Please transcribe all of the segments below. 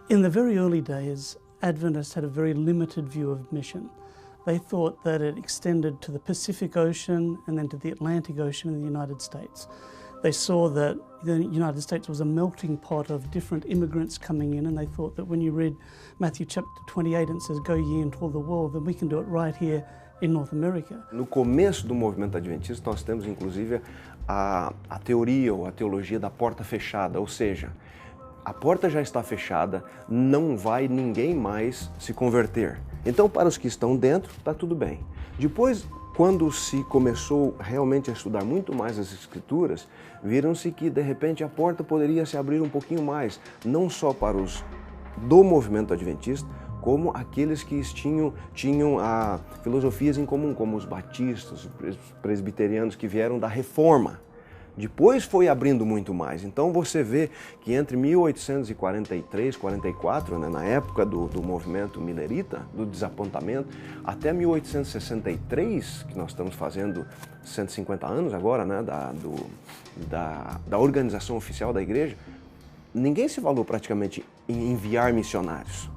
In the very early days, Adventists had a very limited view of mission. They thought that it extended to the Pacific Ocean and then to the Atlantic Ocean in the United States. They saw that the United States was a melting pot of different immigrants coming in, and they thought that when you read Matthew chapter 28 and it says, "Go ye into all the world," then we can do it right here in North America. No começo do movimento adventista, nós temos inclusive a teoria ou a teologia da porta fechada, ou seja, a porta já está fechada, não vai ninguém mais se converter. Então, para os que estão dentro, está tudo bem. Depois, quando se começou realmente a estudar muito mais as Escrituras, viram-se que, de repente, a porta poderia se abrir um pouquinho mais, não só para os do movimento adventista, como aqueles que tinham filosofias em comum, como os batistas, os presbiterianos que vieram da Reforma. Depois foi abrindo muito mais. Então você vê que entre 1843, 44, né, na época do movimento milerita, do desapontamento, até 1863, que nós estamos fazendo 150 anos agora, né, da organização oficial da igreja, ninguém se falou praticamente em enviar missionários.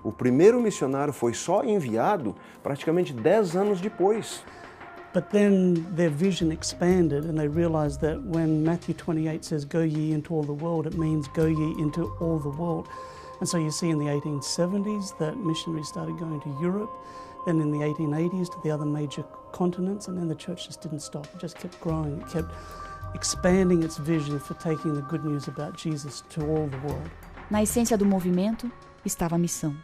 O primeiro missionário foi só enviado praticamente 10 anos depois. But then their vision expanded and they realized that when Matthew 28 says, "Go ye into all the world," it means go ye into all the world. And so you see in the 1870s that missionaries started going to Europe, then in the 1880s to the other major continents, and then the church just didn't stop. It just kept growing. It kept expanding its vision for taking the good news about Jesus to all the world. Na essência do movimento estava a missão.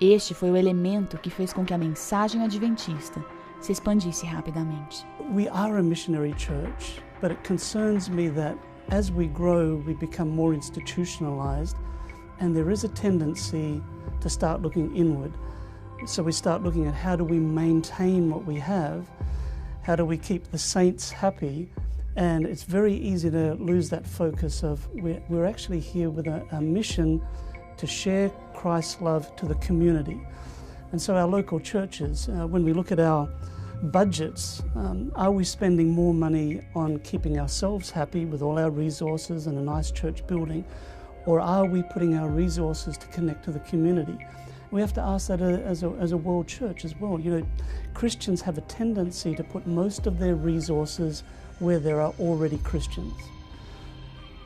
Este foi o elemento que fez com que a mensagem adventista se expandisse rapidamente. We are a missionary church, but it concerns me that as we grow, we become more institutionalized, and there is a tendency to start looking inward. So we start looking at how do we maintain what we have, how do we keep the saints happy, and it's very easy to lose that focus of we're actually here with a mission to share Christ's love to the community. And so our local churches, when we look at our budgets, are we spending more money on keeping ourselves happy with all our resources and a nice church building, or are we putting our resources to connect to the community? We have to ask that as a world church as well. You know, Christians have a tendency to put most of their resources where there are already Christians.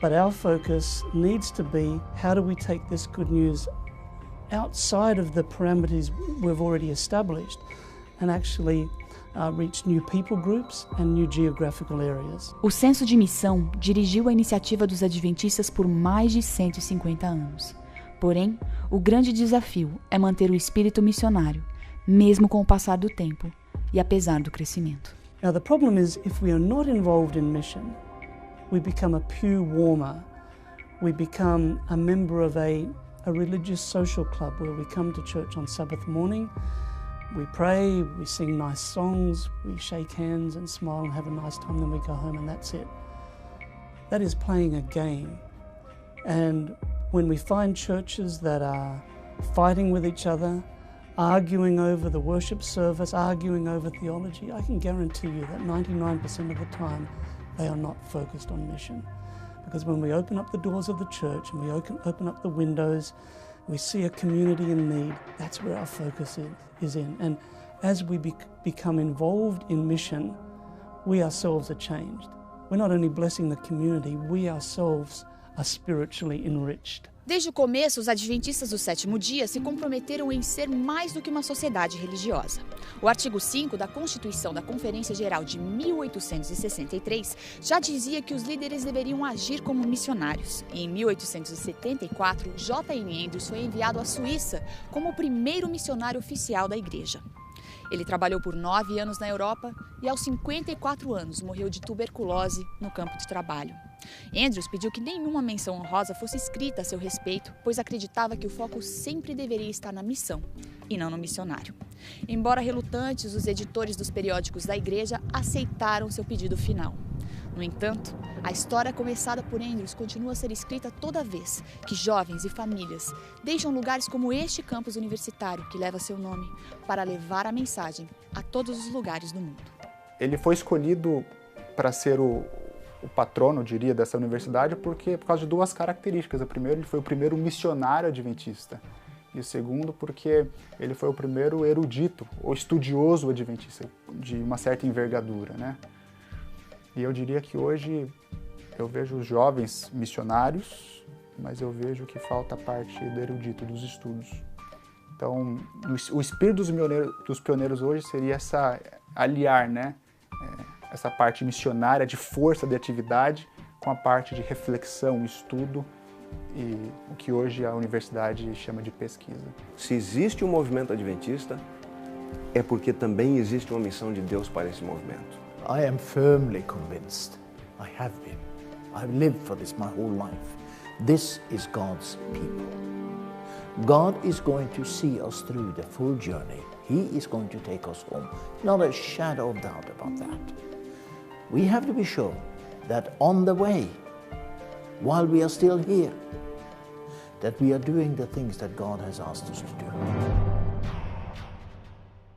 But our focus needs to be, how do we take this good news outside of the parameters we've already established and actually reach new people groups and new geographical areas. O senso de missão dirigiu a iniciativa dos adventistas por mais de 150 anos. Porém, o grande desafio é manter o espírito missionário, mesmo com o passar do tempo e apesar do crescimento. Now the problem is, if we are not involved in mission, we become a pew warmer. We become a member of a religious social club where we come to church on Sabbath morning, we pray, we sing nice songs, we shake hands and smile and have a nice time, then we go home and that's it. That is playing a game. And when we find churches that are fighting with each other, arguing over the worship service, arguing over theology, I can guarantee you that 99% of the time they are not focused on mission. Because when we open up the doors of the church and we open up the windows, we see a community in need, that's where our focus is in. And as we become involved in mission, we ourselves are changed. We're not only blessing the community, we ourselves are spiritually enriched. Desde o começo, os adventistas do sétimo dia se comprometeram em ser mais do que uma sociedade religiosa. O artigo 5 da Constituição da Conferência Geral de 1863 já dizia que os líderes deveriam agir como missionários. E em 1874, J.M. Andrews foi enviado à Suíça como o primeiro missionário oficial da igreja. Ele trabalhou por 9 anos na Europa e aos 54 anos morreu de tuberculose no campo de trabalho. Andrews pediu que nenhuma menção honrosa fosse escrita a seu respeito, pois acreditava que o foco sempre deveria estar na missão e não no missionário. Embora relutantes, os editores dos periódicos da igreja aceitaram seu pedido final. No entanto, a história começada por Andrews continua a ser escrita toda vez que jovens e famílias deixam lugares como este campus universitário, que leva seu nome, para levar a mensagem a todos os lugares do mundo. Ele foi escolhido para ser o o patrono, eu diria, dessa universidade por causa de duas características. A primeira, ele foi o primeiro missionário adventista. E o segundo, porque ele foi o primeiro erudito ou estudioso adventista de uma certa envergadura, né? E eu diria que hoje eu vejo os jovens missionários, mas eu vejo que falta a parte do erudito, dos estudos. Então, o espírito dos pioneiros hoje seria aliar, né? Essa parte missionária de força de atividade com a parte de reflexão, estudo e o que hoje a universidade chama de pesquisa. Se existe um movimento adventista, é porque também existe uma missão de Deus para esse movimento. I am firmly convinced, I have been, I've lived for this my whole life. This is God's people. God is going to see us through the full journey. He is going to take us home. Not a shadow of doubt about that. We have to be sure that on the way, while we are still here, that we are doing the things that God has asked us to do.